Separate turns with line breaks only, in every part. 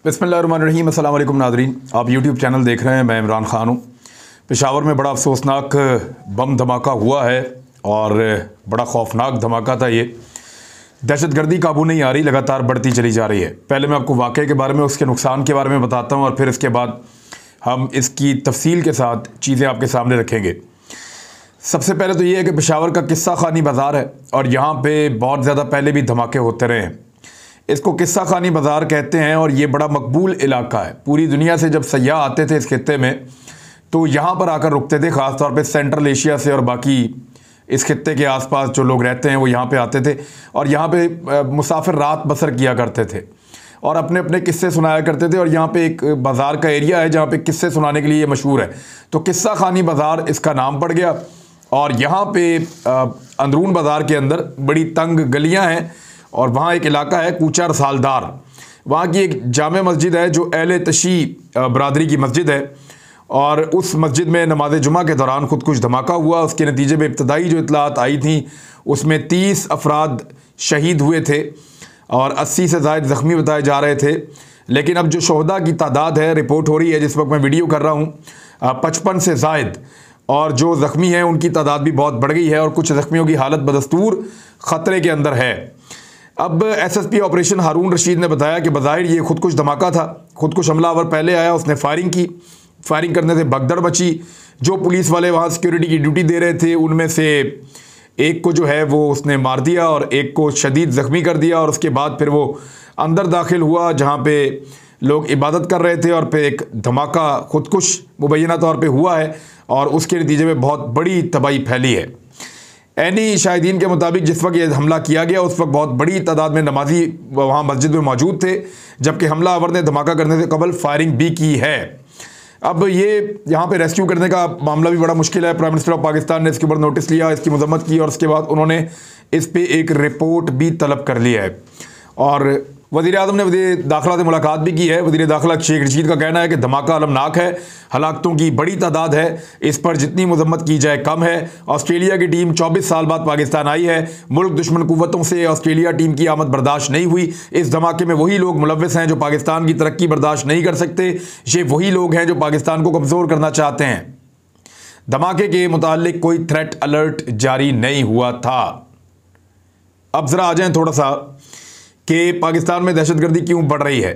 बिस्मिल्लाहिर्रहमानिर्रहीम। अस्सलाम वालेकुम नाज़रीन, आप यूट्यूब चैनल देख रहे हैं। मैं इमरान ख़ान हूँ। पेशावर में बड़ा अफसोसनाक बम धमाका हुआ है और बड़ा खौफनाक धमाका था ये। दहशतगर्दी काबू नहीं आ रही, लगातार बढ़ती चली जा रही है। पहले मैं आपको वाक़े के बारे में, उसके नुकसान के बारे में बताता हूँ और फिर इसके बाद हम इसकी तफसील के साथ चीज़ें आपके सामने रखेंगे। सबसे पहले तो ये है कि पेशावर का किस्सा खानी बाज़ार है और यहाँ पे बहुत ज़्यादा पहले भी धमाके होते रहे हैं। इसको किस्सा खानी बाज़ार कहते हैं और ये बड़ा मकबूल इलाका है। पूरी दुनिया से जब सयाह आते थे इस खित्ते में तो यहाँ पर आकर रुकते थे। ख़ास तौर पे सेंट्रल एशिया से और बाकी इस खित्ते के आसपास जो लोग रहते हैं वो यहाँ पे आते थे और यहाँ पे मुसाफिर रात बसर किया करते थे और अपने अपने किस्से सुनाया करते थे। और यहाँ पे एक बाज़ार का एरिया है जहाँ पे किस्से सुनाने के लिए मशहूर है, तो किस्सा खानी बाज़ार इसका नाम पड़ गया। और यहाँ पे अंदरून बाज़ार के अंदर बड़ी तंग गलियाँ हैं और वहाँ एक इलाका है कूचा रसालदार। वहाँ की एक जामे मस्जिद है जो अहले तशी बरादरी की मस्जिद है और उस मस्जिद में नमाज जुमा के दौरान खुदकुश धमाका हुआ। उसके नतीजे में इब्तदाई जो इतलात आई थी उसमें 30 अफराद शहीद हुए थे और 80 से ज़ायद ज़ख्मी बताए जा रहे थे। लेकिन अब जो शोहदा की तादाद है, रिपोर्ट हो रही है जिस वक्त मैं वीडियो कर रहा हूँ, 55 से ज़ायद, और जो ज़ख्मी हैं उनकी तादाद भी बहुत बढ़ गई है और कुछ ज़ख्मियों की हालत बदस्तूर ख़तरे के अंदर है। अब एसएसपी ऑपरेशन हारून रशीद ने बताया कि बज़ाहिर ये खुदकुश धमाका था। खुदकुश हमलावर पहले आया, उसने फायरिंग की। फायरिंग करने से भगदड़ मची। जो पुलिस वाले वहाँ सिक्योरिटी की ड्यूटी दे रहे थे उनमें से एक को जो है वो उसने मार दिया और एक को शदीद ज़ख्मी कर दिया। और उसके बाद फिर वो अंदर दाखिल हुआ जहाँ पे लोग इबादत कर रहे थे और फिर एक धमाका खुदकुश मुबैना तौर पे हुआ है और उसके नतीजे में बहुत बड़ी तबाही फैली है। ऐनी शाहिदीन के मुताबिक जिस वक्त ये हमला किया गया उस वक्त बहुत बड़ी तादाद में नमाजी वहाँ मस्जिद में मौजूद थे, जबकि हमलावर ने धमाका करने से कबल फायरिंग भी की है। अब ये यहाँ पे रेस्क्यू करने का मामला भी बड़ा मुश्किल है। प्राइम मिनिस्टर ऑफ पाकिस्तान ने इसके ऊपर नोटिस लिया, इसकी मजम्मत की और उसके बाद उन्होंने इस पर एक रिपोर्ट भी तलब कर लिया है। और वज़ीर आज़म ने वज़ीर दाखिला से मुलाकात भी की है। वज़ीर दाखिला शेख रशीद का कहना है कि धमाका अलमनाक है, हलाकतों की बड़ी तादाद है, इस पर जितनी मजम्मत की जाए कम है। ऑस्ट्रेलिया की टीम 24 साल बाद पाकिस्तान आई है। मुल्क दुश्मन कुव्वतों से ऑस्ट्रेलिया टीम की आमद बर्दाश्त नहीं हुई। इस धमाके में वही लोग मुलव्वस हैं जो पाकिस्तान की तरक्की बर्दाश्त नहीं कर सकते। ये वही लोग हैं जो पाकिस्तान को कमज़ोर करना चाहते हैं। धमाके के मुताल्लिक कोई थ्रेट अलर्ट जारी नहीं हुआ था। अब ज़रा आ जाएँ थोड़ा सा कि पाकिस्तान में दहशतगर्दी क्यों बढ़ रही है।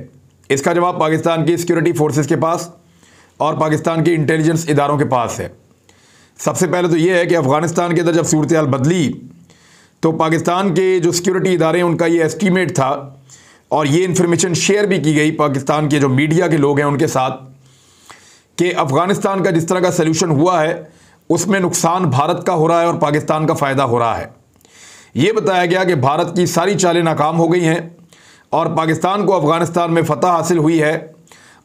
इसका जवाब पाकिस्तान की सिक्योरिटी फोर्सेस के पास और पाकिस्तान के इंटेलिजेंस इदारों के पास है। सबसे पहले तो ये है कि अफ़गानिस्तान के अंदर जब सूरत हाल बदली तो पाकिस्तान के जो सिक्योरिटी इदारे हैं उनका ये एस्टीमेट था और ये इन्फॉर्मेशन शेयर भी की गई पाकिस्तान के जो मीडिया के लोग हैं उनके साथ कि अफ़गानिस्तान का जिस तरह का सल्यूशन हुआ है उसमें नुकसान भारत का हो रहा है और पाकिस्तान का फ़ायदा हो रहा है। ये बताया गया कि भारत की सारी चालें नाकाम हो गई हैं और पाकिस्तान को अफ़गानिस्तान में फ़तह हासिल हुई है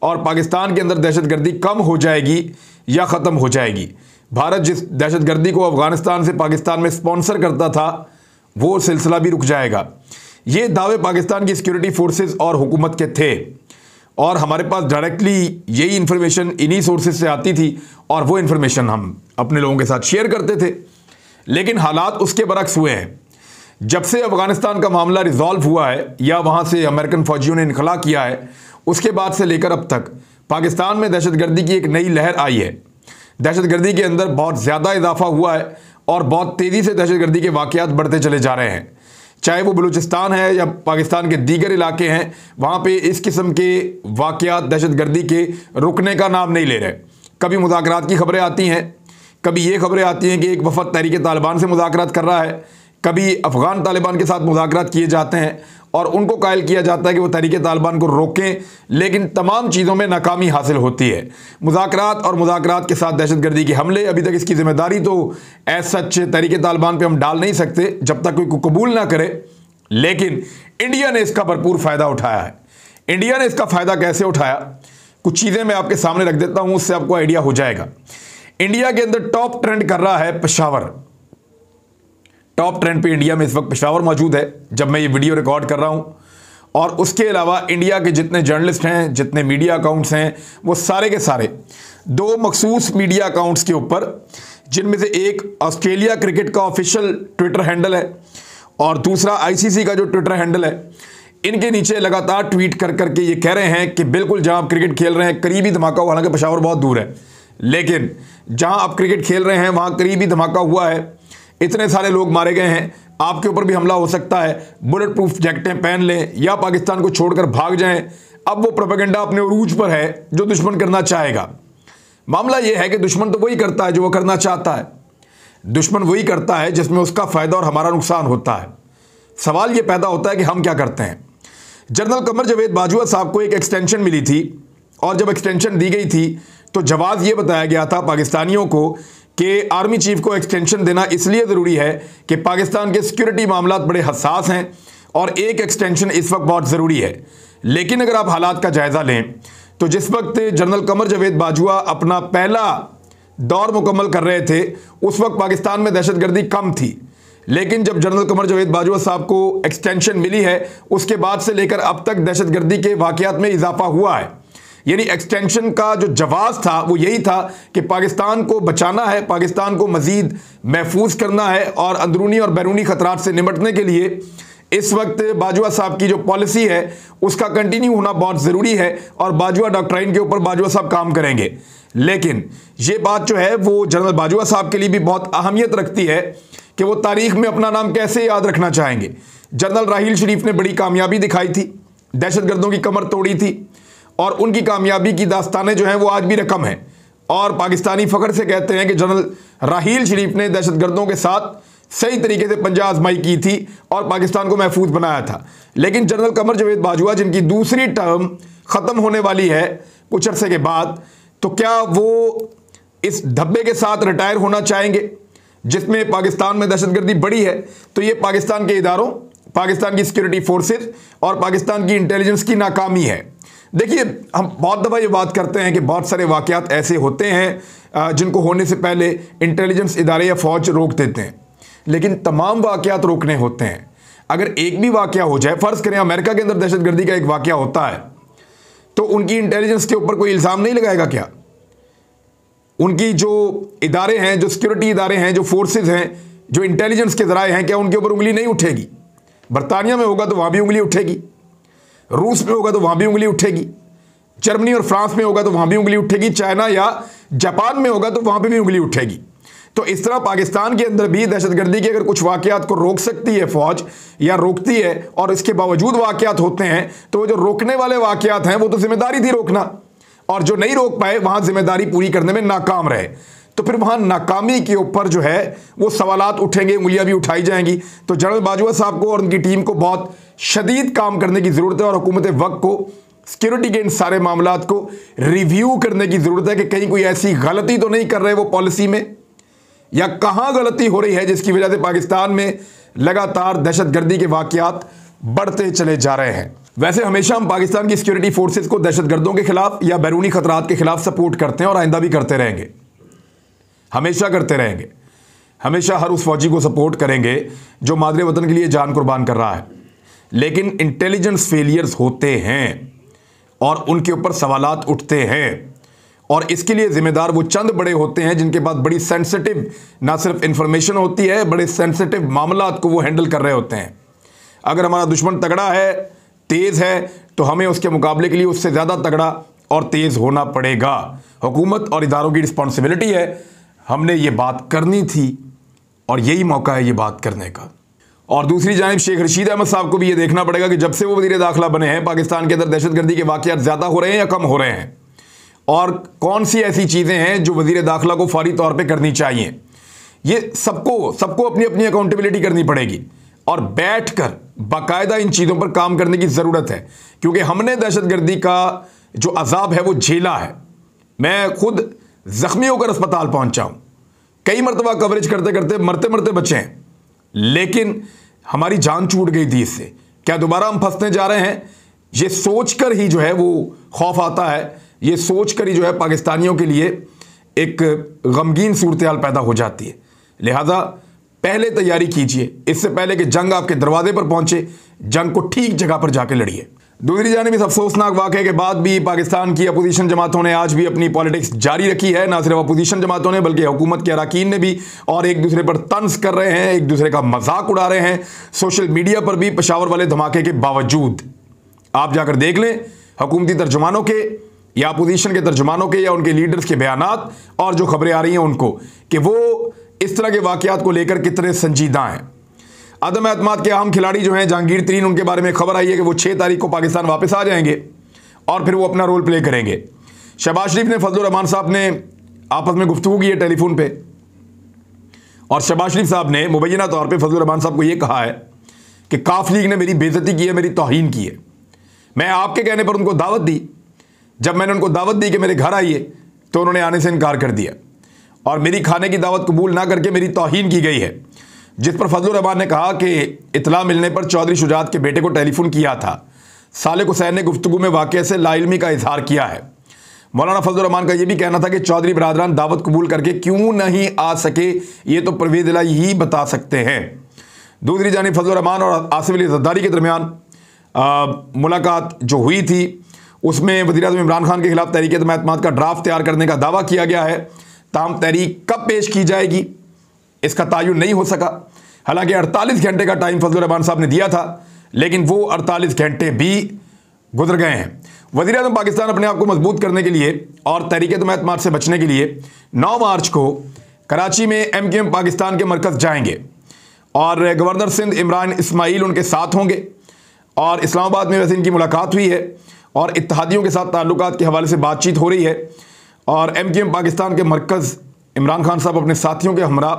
और पाकिस्तान के अंदर दहशतगर्दी कम हो जाएगी या ख़त्म हो जाएगी। भारत जिस दहशतगर्दी को अफ़गानिस्तान से पाकिस्तान में स्पॉन्सर करता था वो सिलसिला भी रुक जाएगा। ये दावे पाकिस्तान की सिक्योरिटी फोर्सेस और हुकूमत के थे और हमारे पास डायरेक्टली यही इन्फॉर्मेशन इन्हीं सोर्सेज से आती थी और वो इन्फॉर्मेशन हम अपने लोगों के साथ शेयर करते थे। लेकिन हालात उसके बरक्स हुए हैं। जब से अफ़गानिस्तान का मामला रिजॉल्व हुआ है या वहाँ से अमेरिकन फ़ौजियों ने इनखला किया है उसके बाद से लेकर अब तक पाकिस्तान में दहशतगर्दी की एक नई लहर आई है। दहशतगर्दी के अंदर बहुत ज़्यादा इजाफा हुआ है और बहुत तेज़ी से दहशतगर्दी के वाक़यात बढ़ते चले जा रहे हैं। चाहे वो बलूचिस्तान है या पाकिस्तान के दीगर इलाके हैं, वहाँ पे इस किस्म के वाक़यात दहशतगर्दी के रुकने का नाम नहीं ले रहे। कभी मुज़ाकरात की खबरें आती हैं, कभी ये खबरें आती हैं कि एक वफ़द तहरीक तालिबान से मुज़ाकरात कर रहा है, कभी अफ़गान तालिबान के साथ मुज़ाकरात किए जाते हैं और उनको कायल किया जाता है कि वो तहरीक तालिबान को रोकें, लेकिन तमाम चीज़ों में नाकामी हासिल होती है। मुज़ाकरात और मुज़ाकरात के साथ दहशतगर्दी के हमले, अभी तक इसकी ज़िम्मेदारी तो एज सच तहरीक तालिबान पे हम डाल नहीं सकते जब तक कोई कबूल ना करे, लेकिन इंडिया ने इसका भरपूर फ़ायदा उठाया है। इंडिया ने इसका फ़ायदा कैसे उठाया, कुछ चीज़ें मैं आपके सामने रख देता हूँ, उससे आपको आइडिया हो जाएगा। इंडिया के अंदर टॉप ट्रेंड कर रहा है पेशावर। टॉप ट्रेंड पे इंडिया में इस वक्त पेशावर मौजूद है जब मैं ये वीडियो रिकॉर्ड कर रहा हूँ। और उसके अलावा इंडिया के जितने जर्नलिस्ट हैं, जितने मीडिया अकाउंट्स हैं, वो सारे के सारे दो मखसूस मीडिया अकाउंट्स के ऊपर, जिनमें से एक ऑस्ट्रेलिया क्रिकेट का ऑफिशियल ट्विटर हैंडल है और दूसरा आईसीसी का जो ट्विटर हैंडल है, इनके नीचे लगातार ट्वीट कर करके ये कह रहे हैं कि बिल्कुल जहां आप क्रिकेट खेल रहे हैं करीबी धमाका हुआ, हालांकि पेशावर बहुत दूर है, लेकिन जहां आप क्रिकेट खेल रहे हैं वहां करीबी धमाका हुआ है, इतने सारे लोग मारे गए हैं, आपके ऊपर भी हमला हो सकता है, बुलेट प्रूफ जैकेटें पहन लें या पाकिस्तान को छोड़कर भाग जाएं। अब वो प्रोपेगेंडा अपने उरूज पर है जो दुश्मन करना चाहेगा। मामला यह है कि दुश्मन तो वही करता है जो वो करना चाहता है, दुश्मन वही करता है जिसमें उसका फायदा और हमारा नुकसान होता है। सवाल यह पैदा होता है कि हम क्या करते हैं। जनरल कमर जावेद बाजवा साहब को एक एक्सटेंशन मिली थी और जब एक्सटेंशन दी गई थी तो जवाब ये बताया गया था पाकिस्तानियों को कि आर्मी चीफ को एक्सटेंशन देना इसलिए ज़रूरी है कि पाकिस्तान के सिक्योरिटी मामला बड़े हसास हैं और एक एक्सटेंशन इस वक्त बहुत ज़रूरी है। लेकिन अगर आप हालात का जायज़ा लें तो जिस वक्त जनरल कमर जावेद बाजवा अपना पहला दौर मुकम्मल कर रहे थे उस वक्त पाकिस्तान में दहशतगर्दी कम थी, लेकिन जब जनरल कमर जावेद बाजवा साहब को एक्सटेंशन मिली है उसके बाद से लेकर अब तक दहशतगर्दी के वाक़यात में इजाफा हुआ है। यानी एक्सटेंशन का जो जवाब था वो यही था कि पाकिस्तान को बचाना है, पाकिस्तान को मज़ीद महफूज करना है और अंदरूनी और बैरूनी ख़तरात से निपटने के लिए इस वक्त बाजवा साहब की जो पॉलिसी है उसका कंटिन्यू होना बहुत ज़रूरी है और बाजवा डॉक्ट्राइन के ऊपर बाजवा साहब काम करेंगे। लेकिन ये बात जो है वो जनरल बाजवा साहब के लिए भी बहुत अहमियत रखती है कि वो तारीख में अपना नाम कैसे याद रखना चाहेंगे। जनरल राहील शरीफ ने बड़ी कामयाबी दिखाई थी, दहशतगर्दों की कमर तोड़ी थी और उनकी कामयाबी की दास्तानें जो हैं वो आज भी रकम हैं और पाकिस्तानी फ़ख्र से कहते हैं कि जनरल राहील शरीफ ने दहशतगर्दों के साथ सही तरीके से पंजा आजमाई की थी और पाकिस्तान को महफूज बनाया था। लेकिन जनरल कमर जावेद बाजवा जिनकी दूसरी टर्म ख़त्म होने वाली है कुछ अरसे के बाद, तो क्या वो इस धब्बे के साथ रिटायर होना चाहेंगे जिसमें पाकिस्तान में दहशतगर्दी बढ़ी है? तो ये पाकिस्तान के इदारों, पाकिस्तान की सिक्योरिटी फोर्सेस और पाकिस्तान की इंटेलिजेंस की नाकामी है। देखिए, हम बहुत दफ़ा ये बात करते हैं कि बहुत सारे वाक़यात ऐसे होते हैं जिनको होने से पहले इंटेलिजेंस इदारे या फ़ौज रोक देते हैं, लेकिन तमाम वाक़यात रोकने होते हैं। अगर एक भी वाक़या हो जाए, फ़र्ज़ करें अमेरिका के अंदर दहशतगर्दी का एक वाक़या होता है, तो उनकी इंटेलिजेंस के ऊपर कोई इल्ज़ाम नहीं लगाएगा क्या? उनकी जो इदारे हैं, जो सिक्योरिटी इदारे हैं, जो फोर्सेस हैं, जो इंटेलिजेंस के ज़राए हैं, क्या उनके ऊपर उंगली नहीं उठेगी? बरतानिया में होगा तो वहाँ भी उंगली उठेगी, रूस में होगा तो वहाँ भी उंगली उठेगी, जर्मनी और फ्रांस में होगा तो वहाँ भी उंगली उठेगी, चाइना या जापान में होगा तो वहाँ पर भी उंगली उठेगी। तो इस तरह पाकिस्तान के अंदर भी दहशतगर्दी के अगर कुछ वाक़यात को रोक सकती है फ़ौज या रोकती है और इसके बावजूद वाक़यात होते हैं, तो वो जो रोकने वाले वाक़यात हैं वो तो जिम्मेदारी थी रोकना, और जो नहीं रोक पाए वहाँ जिम्मेदारी पूरी करने में नाकाम रहे, तो फिर वहाँ नाकामी के ऊपर जो है वो सवालात उठेंगे, उंगलियाँ भी उठाई जाएंगी। तो जनरल बाजवा साहब को और उनकी टीम को बहुत शदीद काम करने की ज़रूरत है और हुकूमत वक्त को सिक्योरिटी के इन सारे मामलात को रिव्यू करने की ज़रूरत है कि कहीं कोई ऐसी गलती तो नहीं कर रहे वो पॉलिसी में, या कहां गलती हो रही है जिसकी वजह से पाकिस्तान में लगातार दहशतगर्दी के वाक़यात बढ़ते चले जा रहे हैं। वैसे हमेशा हम पाकिस्तान की सिक्योरिटी फोर्सेस को दहशतगर्दों के खिलाफ या बैरूनी खतरात के खिलाफ सपोर्ट करते हैं और आइंदा भी करते रहेंगे, हमेशा करते रहेंगे। हमेशा हर उस फौजी को सपोर्ट करेंगे जो मादरे वतन के लिए जान कुर्बान कर रहा है। लेकिन इंटेलिजेंस फेलियर्स होते हैं और उनके ऊपर सवालात उठते हैं और इसके लिए जिम्मेदार वो चंद बड़े होते हैं जिनके पास बड़ी सेंसिटिव ना सिर्फ इंफॉर्मेशन होती है, बड़े सेंसिटिव मामलात को वो हैंडल कर रहे होते हैं। अगर हमारा दुश्मन तगड़ा है, तेज़ है, तो हमें उसके मुकाबले के लिए उससे ज़्यादा तगड़ा और तेज़ होना पड़ेगा। हुकूमत और इदारों की रिस्पॉन्सिबिलिटी है, हमने ये बात करनी थी और यही मौका है ये बात करने का। और दूसरी जानिब शेख रशीद अहमद साहब को भी ये देखना पड़ेगा कि जब से वो वज़ीर दाखिला बने हैं पाकिस्तान के अंदर दहशतगर्दी के वाक़यात ज़्यादा हो रहे हैं या कम हो रहे हैं, और कौन सी ऐसी चीज़ें हैं जो वज़ीर दाखिला को फौरी तौर पे करनी चाहिए। ये सबको अपनी अपनी अकाउंटेबिलिटी करनी पड़ेगी और बैठकर बाकायदा इन चीज़ों पर काम करने की ज़रूरत है, क्योंकि हमने दहशतगर्दी का जो अजाब है वो झेला है। मैं खुद ज़ख्मी होकर अस्पताल पहुंचा हूं, कई मरतबा कवरेज करते करते मरते मरते बचे हैं, लेकिन हमारी जान छूट गई थी इससे। क्या दोबारा हम फंसने जा रहे हैं? ये सोचकर ही जो है वो खौफ आता है, ये सोचकर ही जो है पाकिस्तानियों के लिए एक गमगीन सूरत हाल पैदा हो जाती है। लिहाजा पहले तैयारी कीजिए, इससे पहले कि जंग आपके दरवाजे पर पहुंचे, जंग को ठीक जगह पर जाके लड़िए। दूसरी जानिब इस अफसोसनाक वाक़े के बाद भी पाकिस्तान की अपोजिशन जमातों ने आज भी अपनी पॉलिटिक्स जारी रखी है। ना सिर्फ अपोजिशन जमातों ने बल्कि हुकूमत के अरकान ने भी, और एक दूसरे पर तंज कर रहे हैं, एक दूसरे का मजाक उड़ा रहे हैं सोशल मीडिया पर भी। पेशावर वाले धमाके के बावजूद आप जाकर देख लें हुकूमती तर्जुमानों के या अपोजिशन के तर्जुमानों के या उनके लीडर्स के बयानात और जो खबरें आ रही हैं उनको, कि वो इस तरह के वाक़यात को लेकर कितने संजीदा हैं। अदम एतमाद के अहम खिलाड़ी जो हैं जहांगीर तरीन, उनके बारे में खबर आई है कि वो 6 तारीख को पाकिस्तान वापस आ जाएंगे और फिर वो अपना रोल प्ले करेंगे। शहबाज शरीफ ने फजलुर रहमान साहब ने आपस में गुफ्तगू की है टेलीफोन पे, और शहबाज शरीफ साहब ने मुबैना तौर पे फजलुर रहमान साहब को ये कहा है कि काफ लीग ने मेरी बेइज्जती की है, मेरी तौहीन की है। मैं आपके कहने पर उनको दावत दी, जब मैंने उनको दावत दी कि मेरे घर आइए तो उन्होंने आने से इनकार कर दिया और मेरी खाने की दावत कबूल ना करके मेरी तौहीन की गई है। जिस पर फजलुर रहमान ने कहा कि इतला मिलने पर चौधरी शुजात के बेटे को टेलीफोन किया था। सालिक हुसैन ने गुफ्तगू में वाक़े से लाइल्मी का इजहार किया है। मौलाना फजलुर रहमान का यह भी कहना था कि चौधरी बरादरान दावत कबूल करके क्यों नहीं आ सके, ये तो परवेज़ इलाही ही बता सकते हैं। दूसरी जानिब फजलुर रहमान और आसिफ अली ज़रदारी के दरमियान मुलाकात जो हुई थी उसमें वज़ीर-ए-आज़म इमरान खान के खिलाफ तहरीक एतमाद का ड्राफ्ट तैयार करने का दावा किया गया है। ताहम तहरीक कब पेश की जाएगी इसका तायुन नहीं हो सका। हालांकि 48 घंटे का टाइम फजलुर रहमान साहब ने दिया था, लेकिन वो 48 घंटे भी गुजर गए हैं। वज़ीर-ए-आज़म पाकिस्तान अपने आप को मजबूत करने के लिए और तहरीक एतमाद से बचने के लिए 9 मार्च को कराची में MQM पाकिस्तान के मरकज़ जाएंगे और गवर्नर सिंध इमरान इस्माइल उनके साथ होंगे। और इस्लामाबाद में वैसे इनकी मुलाकात हुई है और इत्तेहादियों के साथ ताल्लुकात के हवाले से बातचीत हो रही है। और MQM पाकिस्तान के मरकज़ इमरान खान साहब अपने साथियों के हमरा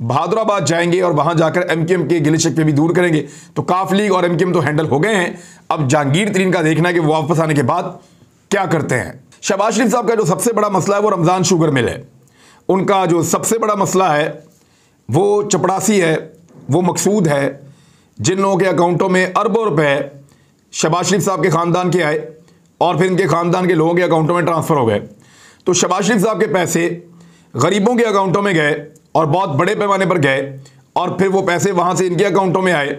बहादुराबाद जाएंगे और वहाँ जाकर MQM के गिले शिकवे भी दूर करेंगे। तो काफ लीग और MQM तो हैंडल हो गए हैं, अब जहांगीर तरीन का देखना है कि वो वापस आने के बाद क्या करते हैं। शहबाज शरीफ साहब का जो सबसे बड़ा मसला है वो रमज़ान शुगर मिल है। उनका जो सबसे बड़ा मसला है वो चपड़ासी है, वो मकसूद है। जिन लोगों के अकाउंटों में अरबों रुपए शहबाज शरीफ साहब के ख़ानदान के आए और फिर इनके ख़ानदान के लोगों के अकाउंटों में ट्रांसफ़र हो गए, तो शहबाज शरीफ साहब के पैसे गरीबों के अकाउंटों में गए और बहुत बड़े पैमाने पर गए और फिर वो पैसे वहाँ से इनके अकाउंटों में आए।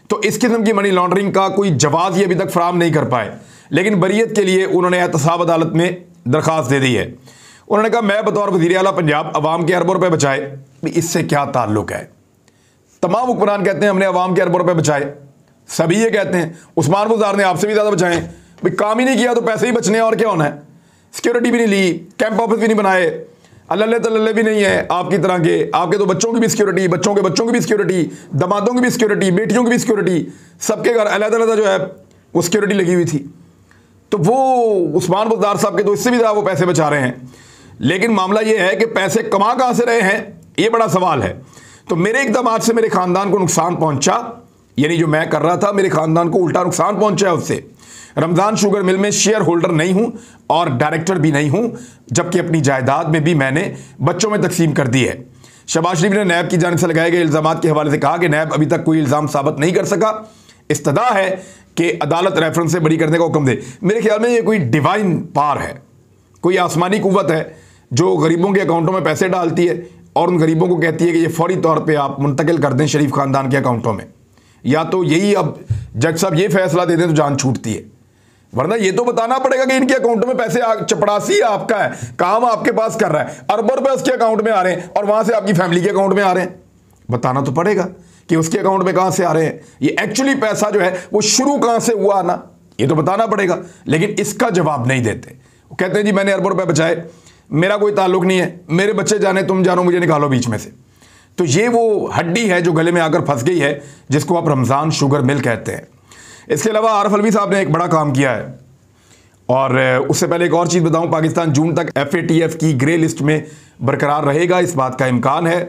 तो इस किस्म की मनी लॉन्ड्रिंग का कोई जवाब ये अभी तक फराहम नहीं कर पाए, लेकिन बरीयत के लिए उन्होंने एहतसाब अदालत में दरख्वास्त दे दी है। उन्होंने कहा मैं बतौर वज़ीर आला पंजाब अवाम के अरबों रुपये बचाए, इससे क्या ताल्लुक़ है। तमाम हुक्मरान कहते हैं हमने अवाम के अरबों रुपये बचाए, सभी ये कहते हैं। उस्मान बुज़दार ने आपसे भी ज़्यादा बचाए, भाई काम ही नहीं किया तो पैसे ही बचने और क्या होना है। सिक्योरिटी भी नहीं ली, कैंप ऑफिस भी नहीं बनाए, अल्ले तल्ले भी नहीं है आपकी तरह के। आपके तो बच्चों की भी सिक्योरिटी, बच्चों के बच्चों की भी सिक्योरिटी, दमादों की भी सिक्योरिटी, बेटियों की भी सिक्योरिटी, सबके घर अलग-अलग जो है वो सिक्योरिटी लगी हुई थी। तो वो उस्मान बुज़दार साहब के तो इससे भी ज़्यादा वो पैसे बचा रहे हैं। लेकिन मामला ये है कि पैसे कमा कहाँ से रहे हैं, ये बड़ा सवाल है। तो मेरे इक़दामात से मेरे ख़ानदान को नुकसान पहुंचा, यानी जो मैं कर रहा था मेरे ख़ानदान को उल्टा नुकसान पहुंचा है उससे। रमज़ान शुगर मिल में शेयर होल्डर नहीं हूं और डायरेक्टर भी नहीं हूं, जबकि अपनी जायदाद में भी मैंने बच्चों में तकसीम कर दी है। शहबाज शरीफ ने नैब की जानिब से लगाए गए इल्ज़ामात के हवाले से कहा कि नैब अभी तक कोई इल्ज़ाम साबित नहीं कर सका, इस्तदा है कि अदालत रेफरेंस से बरी करने का हुक्म दे। मेरे ख्याल में ये कोई डिवाइन पावर है, कोई आसमानी कुव्वत है जो गरीबों के अकाउंटों में पैसे डालती है और उन गरीबों को कहती है कि ये फौरी तौर पे आप मुंतकिल कर दें शरीफ खानदान के अकाउंटों में। या तो यही अब जज साहब ये फैसला दे दें तो जान छूटती है, वरना ये तो बताना पड़ेगा कि इनके अकाउंटों में पैसे चपड़ासी आपका है, काम आपके पास कर रहा है, अरबों रुपए उसके अकाउंट में आ रहे हैं और वहां से आपकी फैमिली के अकाउंट में आ रहे हैं। बताना तो पड़ेगा कि उसके अकाउंट में कहां से आ रहे हैं, ये एक्चुअली पैसा जो है वो शुरू कहां से हुआ ना, ये तो बताना पड़ेगा। लेकिन इसका जवाब नहीं देते। वो कहते हैं जी मैंने अरबों रुपए बचाए, मेरा कोई ताल्लुक नहीं है, मेरे बच्चे जाने तुम जानो, मुझे निकालो बीच में से। तो ये वो हड्डी है जो गले में आकर फंस गई है, जिसको आप रमज़ान शुगर मिल कहते हैं। इसके अलावा आरिफ अलवी साहब ने एक बड़ा काम किया है। और उससे पहले एक और चीज़ बताऊं, पाकिस्तान जून तक FATF की ग्रे लिस्ट में बरकरार रहेगा, इस बात का इम्कान है,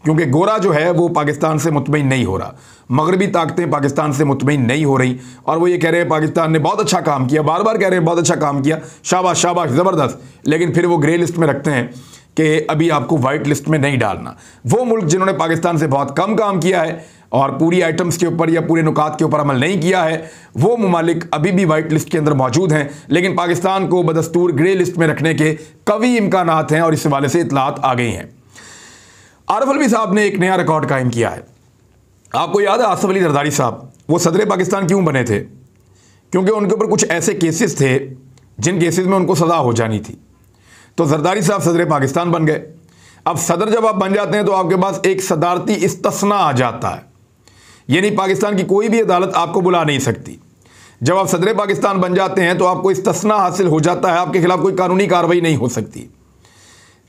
क्योंकि गोरा जो है वो पाकिस्तान से मुतमईन नहीं हो रहा, मगरबी ताकतें पाकिस्तान से मुतमईन नहीं हो रही। और वो ये कह रहे हैं पाकिस्तान ने बहुत अच्छा काम किया, बार बार कह रहे हैं बहुत अच्छा काम किया, शाबाश शाबाश ज़बरदस्त, लेकिन फिर वो ग्रे लिस्ट में रखते हैं कि अभी आपको वाइट लिस्ट में नहीं डालना। वो मुल्क जिन्होंने पाकिस्तान से बहुत कम काम किया है और पूरी आइटम्स के ऊपर या पूरे नुकात के ऊपर अमल नहीं किया है, वो ममालिक अभी भी वाइट लिस्ट के अंदर मौजूद हैं, लेकिन पाकिस्तान को बदस्तूर ग्रे लिस्ट में रखने के कवी इम्कानात हैं और इस हवाले से इतलात आ गई हैं। आरिफ अलवी साहब ने एक नया रिकॉर्ड कायम किया है। आपको याद है आसिफ अली जरदारी साहब वो सदर पाकिस्तान क्यों बने थे? क्योंकि उनके ऊपर कुछ ऐसे केसेस थे जिन केसेस में उनको सज़ा हो जानी थी। तो जरदारी साहब सदर पाकिस्तान बन गए। अब सदर जब आप बन जाते हैं तो आपके पास एक सदारती इस्तिस्ना आ जाता है, यानी पाकिस्तान की कोई भी अदालत आपको बुला नहीं सकती। जब आप सदर पाकिस्तान बन जाते हैं तो आपको इस्तिस्ना हासिल हो जाता है, आपके खिलाफ कोई कानूनी कार्रवाई नहीं हो सकती,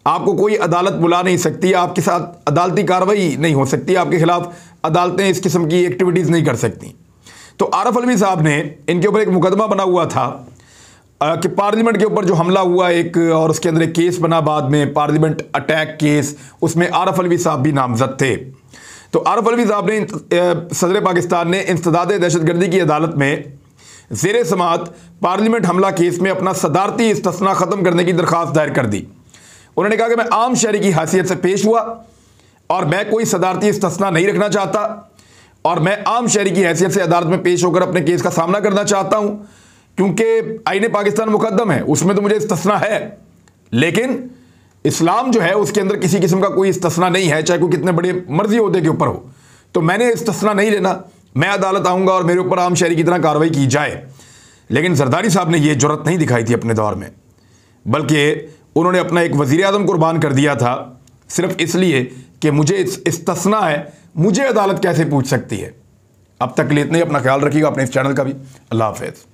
आपको कोई अदालत बुला नहीं सकती, आपके साथ अदालती कार्रवाई नहीं हो सकती, आपके खिलाफ अदालतें इस किस्म की एक्टिविटीज़ नहीं कर सकती। तो आरफ अलवी साहब ने, इनके ऊपर एक मुकदमा बना हुआ था कि पार्लियामेंट के ऊपर जो हमला हुआ एक, और उसके अंदर एक केस बना बाद में, पार्लियामेंट अटैक केस, उसमें आरफ अलवी साहब भी नामजद थे। तो आरफ अलवी साहब ने, सदर पाकिस्तान ने इंसदाद दहशतगर्दी की अदालत में ज़ेर समाअत पार्लियामेंट हमला केस में अपना सदारती इस्तिस्ना ख़त्म करने की दरख्वास्त दायर कर दी। उन्होंने कहा कि मैं आम शहरी की हैसियत से पेश हुआ और मैं कोई सदारती इस्तिस्ना नहीं रखना चाहता, और मैं आम शहरी की हैसियत से अदालत में पेश होकर अपने केस का सामना करना चाहता हूं, क्योंकि आईने पाकिस्तान मुकद्दम है, उसमें तो मुझे इस्तिस्ना है, लेकिन इस्लाम जो है उसके अंदर किसी किस्म का कोई इस्तिस्ना नहीं है, चाहे कोई कितने बड़े मर्जी ओहदे के ऊपर हो। तो मैंने इस्तिस्ना नहीं लेना, मैं अदालत आऊँगा और मेरे ऊपर आम शहरी की तरह कार्रवाई की जाए। लेकिन जरदारी साहब ने यह जुर्रत नहीं दिखाई थी अपने दौर में, बल्कि उन्होंने अपना एक वज़ीर आज़म कुर्बान कर दिया था सिर्फ इसलिए कि मुझे इस्तिस्ना है, मुझे अदालत कैसे पूछ सकती है। अब तक के लिए इतना ही। अपना ख्याल रखिएगा, अपने इस चैनल का भी। अल्लाह हाफ़िज़।